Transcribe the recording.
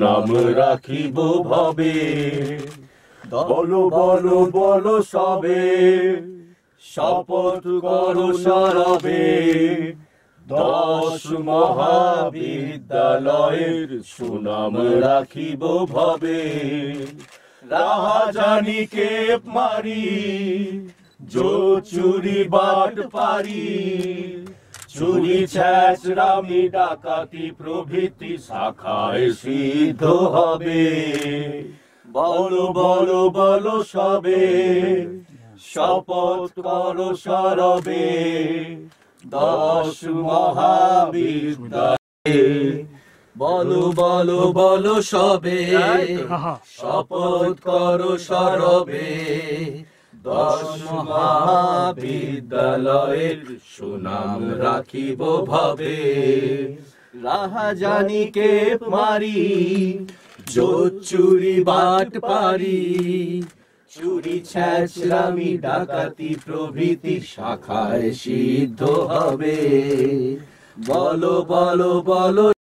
সুনাম রাখিব ভবে। বলো বলো বলো সবে, শপথ করো সরবে, 10 মহাবিদ্যালয়ের সুনাম রাখিব ভবে। রাহাজানিকে মারি, চুরি বাট পারি, চুরি ছেঁচড়ামি ডাকাতি প্রভৃতি শাখায় সিদ্ধ হবে। বলো বলো বলো সবে, শপথ করো সরবে, 10 মহাবিদ্যালয়ে। বলো বলো বলো সবে, শপথ করো সরবে, 10 মহাবিদ্যালয়ের সুনাম রাখিব ভবে। রাহাজানিকে মারি, চুরি বাট পারি, চুরি ছেঁচড়ামি ডাকাতি প্রভৃতি শাখায় সিদ্ধ হবে। বলো বলো বলো